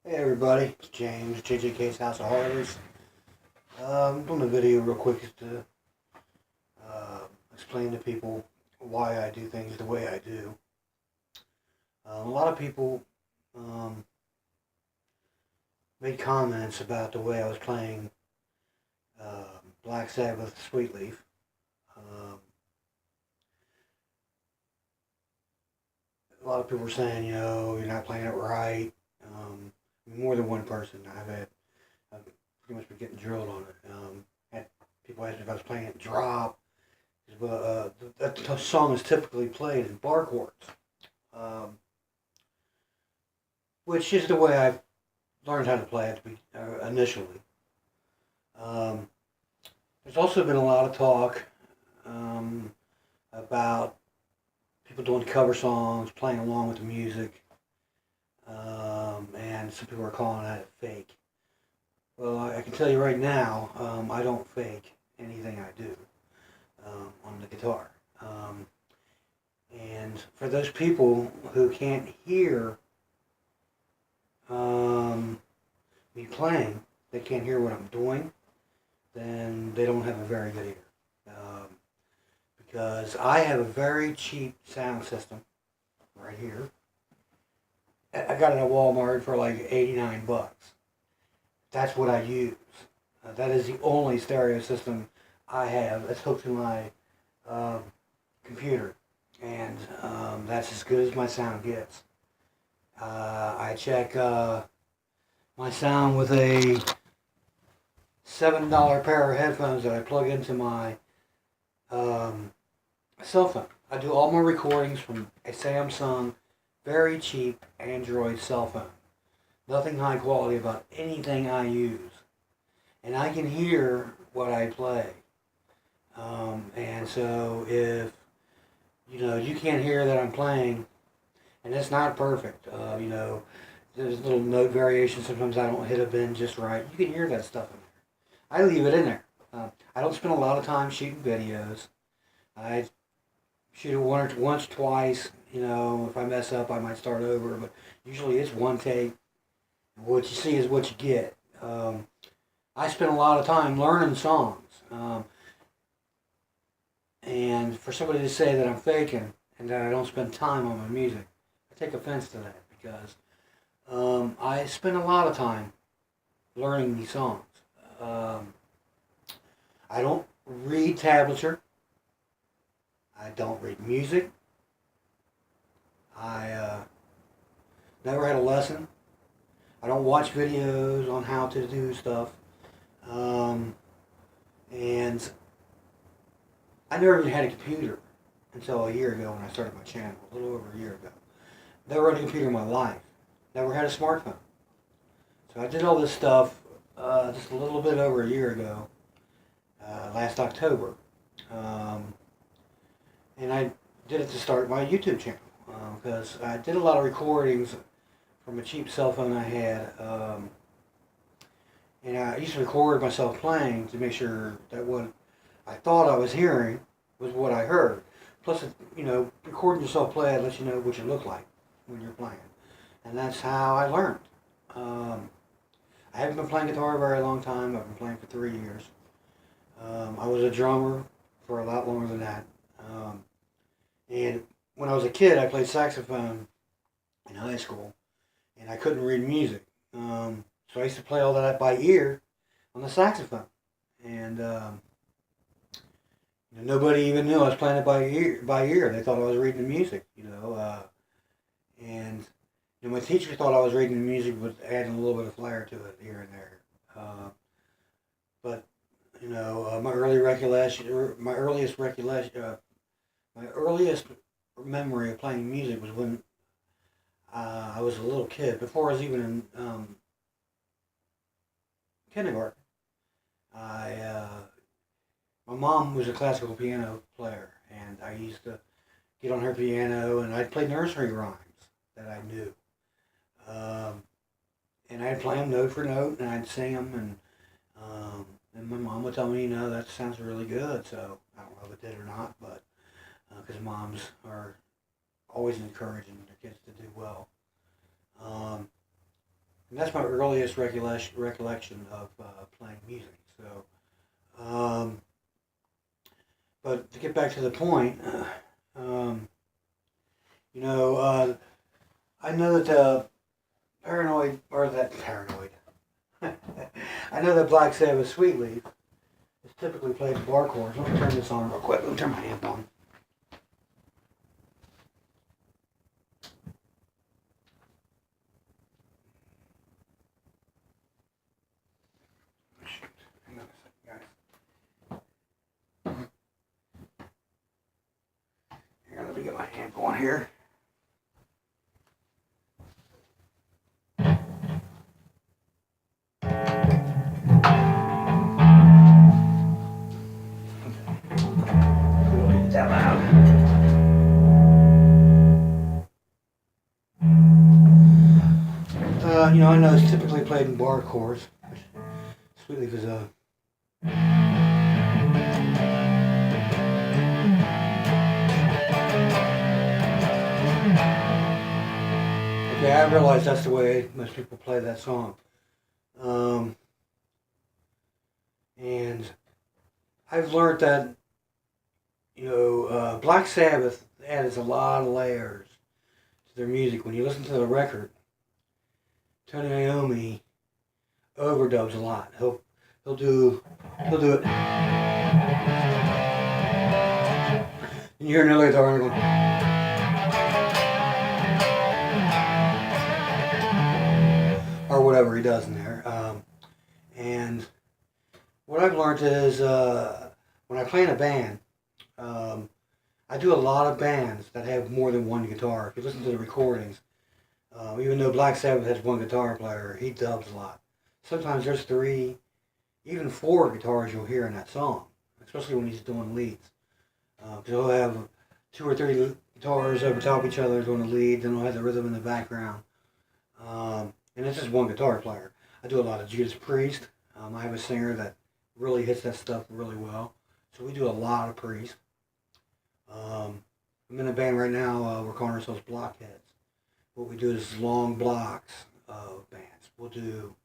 Hey everybody, it's James, JJK's House of Horrors. I'm doing a video real quick just to explain to people why I do things the way I do. A lot of people um, made comments about the way I was playing Black Sabbath Sweetleaf. Um, a lot of people were saying, you're not playing it right. More than one person. I've pretty much been getting drilled on it. Had people asked me if I was playing it drop. That song is typically played in bar chords, um, which is the way I've learned how to play it initially. Um, there's also been a lot of talk um, about people doing cover songs, playing along with the music, and some people are calling that fake. Well, I can tell you right now, I don't fake anything I do on the guitar. And for those people who can't hear um, me playing, they can't hear what I'm doing, then they don't have a very good ear. Um, because I have a very cheap sound system right here. I got it at Walmart for like 89 bucks. That's what I use. That is the only stereo system I have that's hooked to my um, computer. And that's as good as my sound gets. I check my sound with a $7 pair of headphones that I plug into my um, cell phone. I do all my recordings from a Samsung, very cheap Android cell phone. Nothing high quality about anything I use. And I can hear what I play. And so if you can't hear that I'm playing, and it's not perfect. There's little note variations. Sometimes I don't hit a bend just right. You can hear that stuff in there. I leave it in there. I don't spend a lot of time shooting videos. I shoot it once, twice. If I mess up, I might start over. But usually it's one take. What you see is what you get. I spend a lot of time learning songs. And for somebody to say that I'm faking and that I don't spend time on my music, I take offense to that because I spend a lot of time learning these songs. Um, I don't read tablature. I don't read music. I never had a lesson. I don't watch videos on how to do stuff. And I never even had a computer until a year ago when I started my channel, a little over a year ago. Never had a computer in my life. Never had a smartphone. So I did all this stuff just a little bit over a year ago, last October. Um, and I did it to start my YouTube channel because I did a lot of recordings from a cheap cell phone I had. And I used to record myself playing to make sure that what I thought I was hearing was what I heard. Plus, recording yourself play, it lets you know what you look like when you're playing. And that's how I learned. I haven't been playing guitar a very long time. I've been playing for 3 years. I was a drummer for a lot longer than that. And when I was a kid, I played saxophone in high school, and I couldn't read music. So I used to play all that by ear on the saxophone. And nobody even knew I was playing it by ear. By ear, they thought I was reading the music. And my teacher thought I was reading the music, but adding a little bit of flair to it here and there. But my earliest memory of playing music was when I was a little kid. Before I was even in kindergarten, I my mom was a classical piano player, and I used to get on her piano, and I'd play nursery rhymes that I knew. Um, and I'd play them note for note, and I'd sing them, and my mom would tell me, that sounds really good. So I don't know if it did or not, but because moms are always encouraging their kids to do well. And that's my earliest recollection of playing music. So, but to get back to the point, um, you know, I know that paranoid. I know that Black Sabbath Sweetleaf is typically played in bar chords. Let me turn this on real quick. Let me turn my amp on. Shoot. Hang on a second, guys. Hang on, let me get my amp going here. That loud. I know it's typically played in bar chords. Sweetleaf is a. Okay, I realize that's the way most people play that song. And I've learned that, Black Sabbath adds a lot of layers to their music. When you listen to the record, Tony Iommi overdubs a lot. He'll do it. And you hear another guitar going, or whatever he does in there. And what I've learned is when I play in a band, I do a lot of bands that have more than one guitar. If you listen to the recordings, even though Black Sabbath has one guitar player, he dubs a lot. Sometimes there's 3, even 4 guitars you'll hear in that song, especially when he's doing leads. He'll have 2 or 3 guitars over top of each other doing the lead, then he'll have the rhythm in the background. And it's just one guitar player. I do a lot of Judas Priest. I have a singer that really hits that stuff really well. So we do a lot of Priest. I'm in a band right now. We're calling ourselves Blockheads. What we do is long blocks of bands. We'll do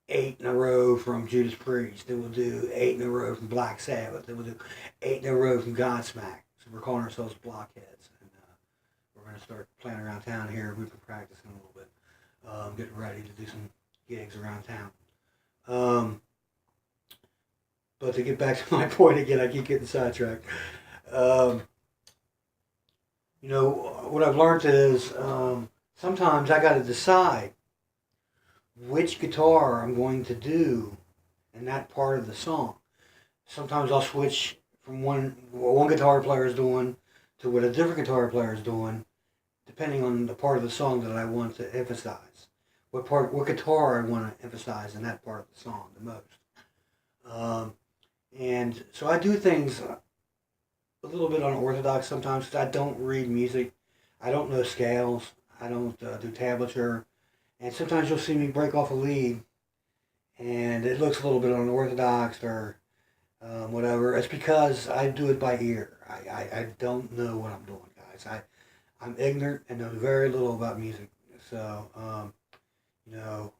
8 in a row from Judas Priest. Then we'll do 8 in a row from Black Sabbath. Then we'll do 8 in a row from Godsmack. So we're calling ourselves Blockheads. And we're going to start playing around town here. We've been practicing a little bit. Getting ready to do some gigs around town. But to get back to my point again, I keep getting sidetracked. What I've learned is sometimes I got to decide which guitar I'm going to do in that part of the song. Sometimes I'll switch from what one guitar player is doing to what a different guitar player is doing, depending on the part of the song that I want to emphasize. What guitar I want to emphasize in that part of the song the most. And so I do things a little bit unorthodox sometimes because I don't read music. I don't know scales. I don't do tablature. And sometimes you'll see me break off a lead and it looks a little bit unorthodox or whatever. It's because I do it by ear. I don't know what I'm doing, guys. I'm ignorant and know very little about music. So,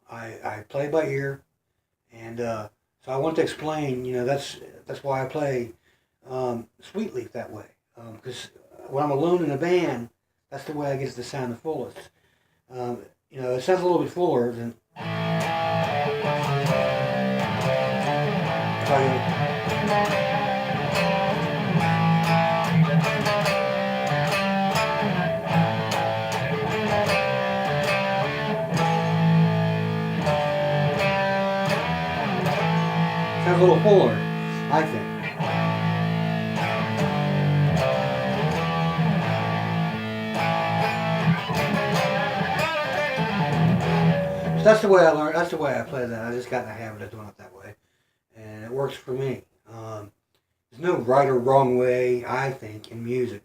I play by ear. And so I want to explain, that's why I play Sweetleaf that way. Because when I'm alone in a band, that's the way I get to sound the fullest. It sounds a little bit fuller than. Sounds a little fuller, I think. So that's the way I learned. That's the way I play that. I just got in the habit of doing it that way, and it works for me. There's no right or wrong way, I think, in music.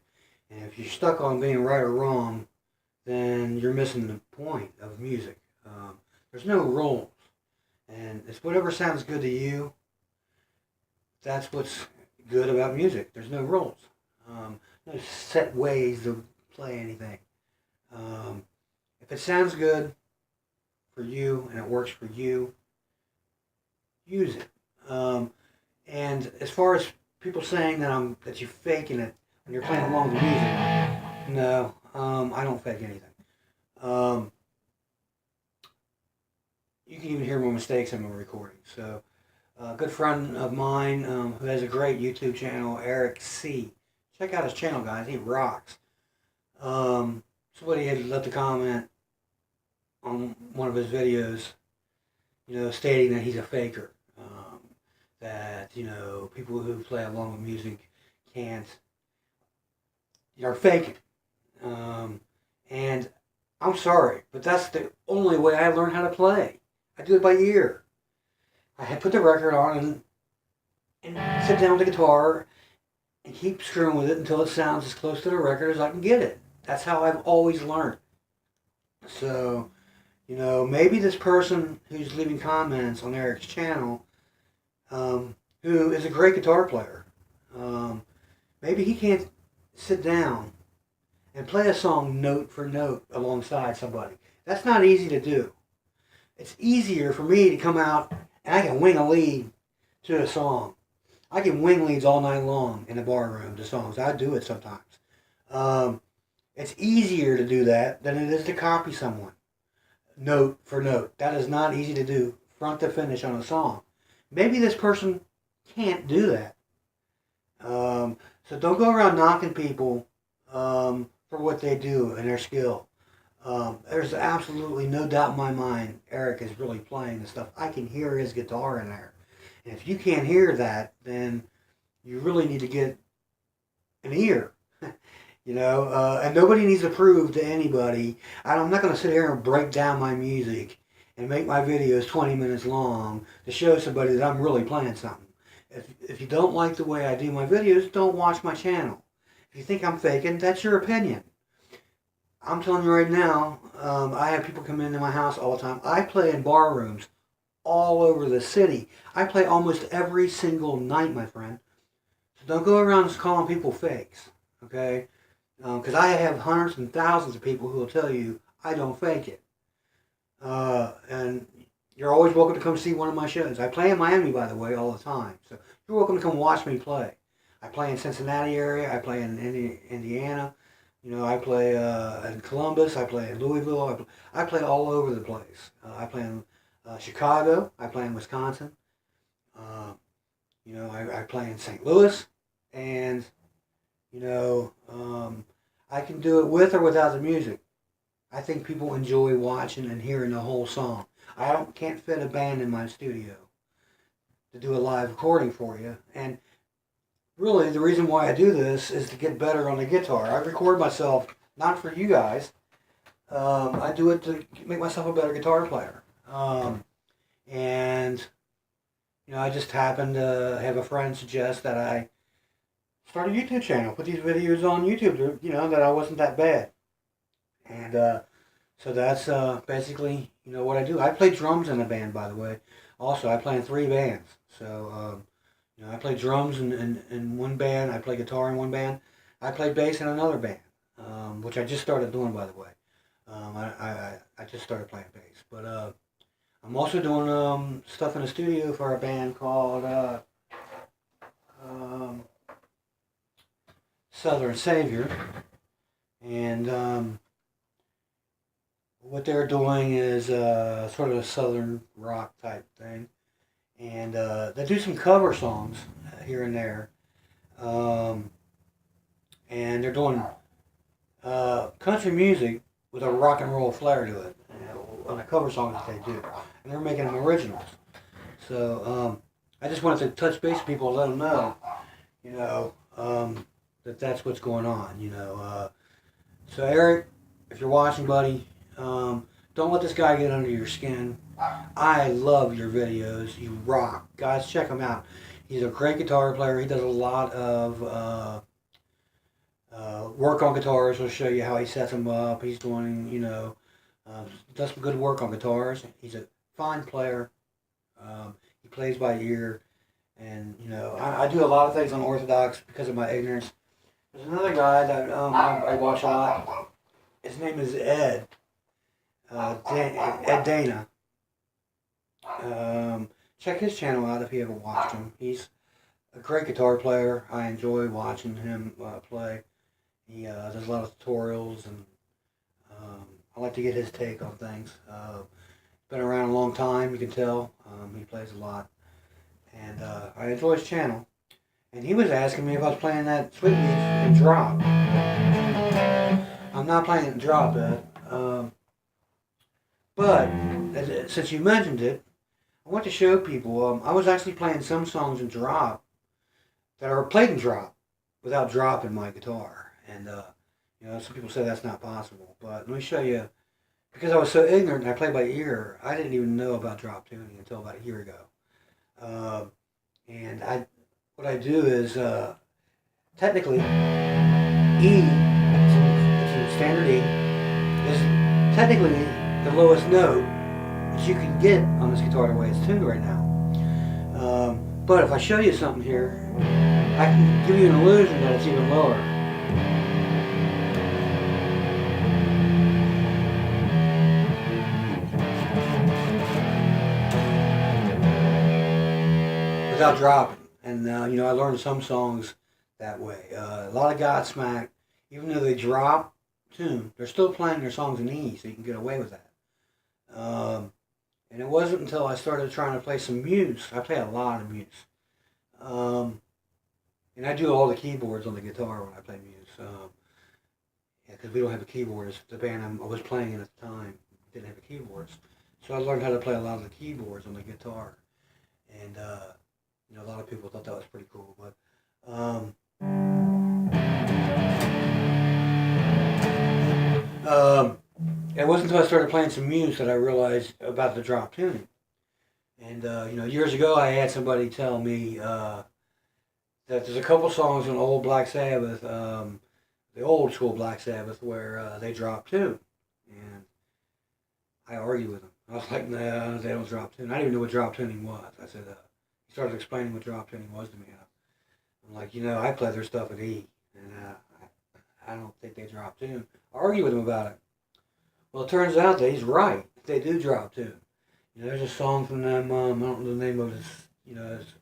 And if you're stuck on being right or wrong, then you're missing the point of music. There's no rules, and it's whatever sounds good to you. That's what's good about music. There's no rules, no set ways to play anything. If it sounds good for you and it works for you, use it. And as far as people saying that you're faking it when you're playing along with the music, no, I don't fake anything. You can even hear my mistakes in my recording. So, a good friend of mine who has a great YouTube channel, Eric C. Check out his channel, guys. He rocks. Somebody had left a comment on one of his videos, stating that he's a faker. That, people who play along with music are faking. And I'm sorry, but that's the only way I learned how to play. I do it by ear. I had put the record on and sit down with the guitar and keep screwing with it until it sounds as close to the record as I can get it. That's how I've always learned. So, maybe this person who's leaving comments on Eric's channel, who is a great guitar player, maybe he can't sit down and play a song note for note alongside somebody. That's not easy to do. It's easier for me to come out and I can wing a lead to a song. I can wing leads all night long in the bar room to songs. I do it sometimes. It's easier to do that than it is to copy someone note for note. That is not easy to do front to finish on a song. Maybe this person can't do that. So don't go around knocking people for what they do and their skill. There's absolutely no doubt in my mind Eric is really playing the stuff. I can hear his guitar in there. And if you can't hear that, then you really need to get an ear. And nobody needs to prove to anybody. I'm not going to sit here and break down my music and make my videos 20 minutes long to show somebody that I'm really playing something. If you don't like the way I do my videos, don't watch my channel. If you think I'm faking, that's your opinion. I'm telling you right now, I have people come into my house all the time. I play in bar rooms all over the city. I play almost every single night, my friend. So don't go around calling people fakes, okay? Because I have hundreds and thousands of people who will tell you I don't fake it. And you're always welcome to come see one of my shows. I play in Miami, by the way, all the time. So you're welcome to come watch me play. I play in Cincinnati area. I play in Indiana. I play in Columbus. I play in Louisville. I play all over the place. I play in Chicago. I play in Wisconsin. I play in St. Louis. And, I can do it with or without the music. I think people enjoy watching and hearing the whole song. I can't fit a band in my studio to do a live recording for you. And really, the reason why I do this is to get better on the guitar. I record myself, not for you guys. I do it to make myself a better guitar player. I just happened to have a friend suggest that I start a YouTube channel, put these videos on YouTube, that I wasn't that bad. And so that's basically, what I do. I play drums in a band, by the way. Also, I play in 3 bands. So, I play drums in one band. I play guitar in one band. I play bass in another band, which I just started doing, by the way. I just started playing bass. But I'm also doing stuff in the studio for a band called Southern Savior. And what they're doing is sort of a southern rock type thing. And they do some cover songs here and there. And they're doing country music with a rock and roll flair to it on the cover songs that they do. And they're making them originals. So I just wanted to touch base with people and let them know, that that's what's going on, So Eric, if you're watching, buddy, don't let this guy get under your skin. I love your videos. You rock. Guys, check him out. He's a great guitar player. He does a lot of work on guitars. He'll show you how he sets them up. He's doing, does some good work on guitars. He's a fine player. He plays by ear. And, I do a lot of things unorthodox because of my ignorance. There's another guy that I watch a lot. His name is Ed. Ed Dana. Check his channel out if you ever watched him. He's a great guitar player. I enjoy watching him play. He does a lot of tutorials, and I like to get his take on things. Been around a long time, you can tell. He plays a lot, and I enjoy his channel. And he was asking me if I was playing that Sweet Leaf in drop. I'm not playing it in drop yet, but since you mentioned it, I want to show people. I was actually playing some songs in drop that are played in drop without dropping my guitar, and some people say that's not possible. But let me show you. Because I was so ignorant and I played by ear, I didn't even know about drop tuning until about a year ago. And what I do is, technically, E, it's in standard E, is technically the lowest note that you can get on this guitar the way it's tuned right now. But if I show you something here, I can give you an illusion that it's even lower. Without dropping. And, I learned some songs that way. A lot of Godsmack, even though they drop tune, they're still playing their songs in E, so you can get away with that. And it wasn't until I started trying to play some Muse. I play a lot of Muse. And I do all the keyboards on the guitar when I play Muse. Because we don't have a keyboard. The band I was playing in at the time didn't have a keyboards. So I learned how to play a lot of the keyboards on the guitar. And, a lot of people thought that was pretty cool, but it wasn't until I started playing some Muse that I realized about the drop tuning. And years ago, I had somebody tell me that there's a couple songs on old Black Sabbath, the old school Black Sabbath, where they drop tune, and I argued with them. I was like, no, they don't drop tune. I didn't even know what drop tuning was. I said. He started explaining what drop tuning was to me. I'm like, I play their stuff at E, and I don't think they drop tune. I argue with him about it. Well, it turns out that he's right. They do drop tune. There's a song from them. I don't know the name of it. It's,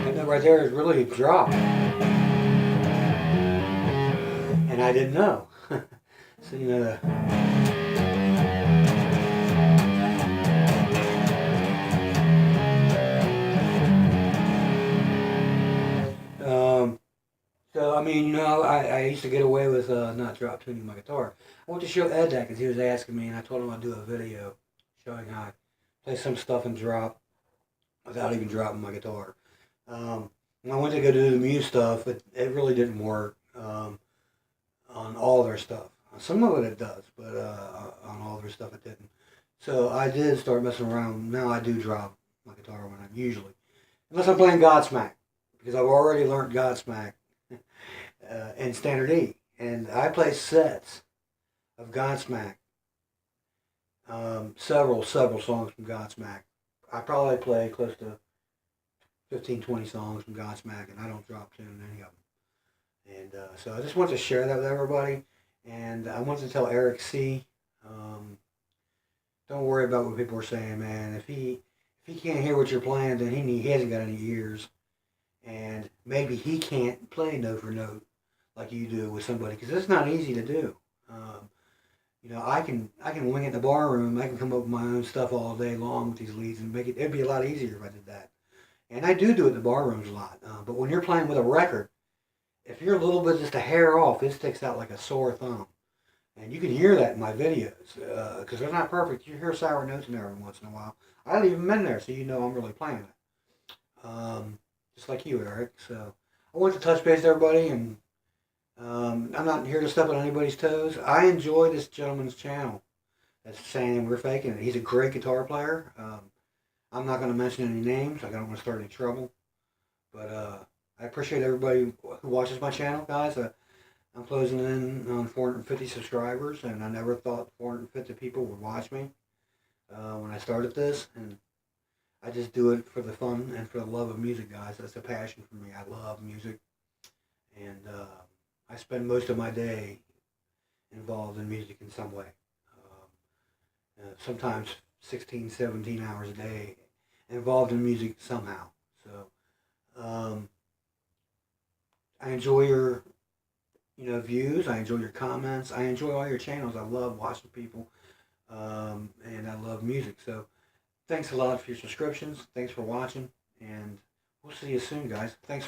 that note right there is really a drop. And I didn't know. So, I used to get away with not drop tuning my guitar. I went to show Ed that because he was asking me, and I told him I'd do a video showing how I play some stuff in drop without even dropping my guitar. When I went to go do the Muse stuff, it really didn't work. On all their stuff. Some of it does, but on all their stuff it didn't. So I did start messing around. Now I do drop my guitar when I'm usually. Unless I'm playing Godsmack, because I've already learned Godsmack in standard E. And I play sets of Godsmack. Several songs from Godsmack. I probably play close to 15, 20 songs from Godsmack, and I don't drop tune any of them. And so I just want to share that with everybody. And I want to tell Eric C. Don't worry about what people are saying, man. If he can't hear what you're playing, then he hasn't got any ears. And maybe he can't play note for note like you do with somebody, because it's not easy to do. I can wing it in the bar room. I can come up with my own stuff all day long with these leads and it'd be a lot easier if I did that. And I do it in the bar rooms a lot. But when you're playing with a record, if you're a little bit just a hair off, it sticks out like a sore thumb. And you can hear that in my videos, because they're not perfect. You hear sour notes in there every once in a while. I leave them in there so you know I'm really playing it. Just like you, Eric. So I want to touch base with everybody, and I'm not here to step on anybody's toes. I enjoy this gentleman's channel that's saying we're faking it. He's a great guitar player. I'm not going to mention any names. I don't want to start any trouble. But I appreciate everybody who watches my channel, guys. I'm closing in on 450 subscribers, and I never thought 450 people would watch me when I started this. And I just do it for the fun and for the love of music, guys. That's a passion for me. I love music, and I spend most of my day involved in music in some way. Sometimes 16, 17 hours a day involved in music somehow. So I enjoy your views. I enjoy your comments. I enjoy all your channels. I love watching people, and I love music. So thanks a lot for your subscriptions. Thanks for watching, and we'll see you soon, guys. Thanks.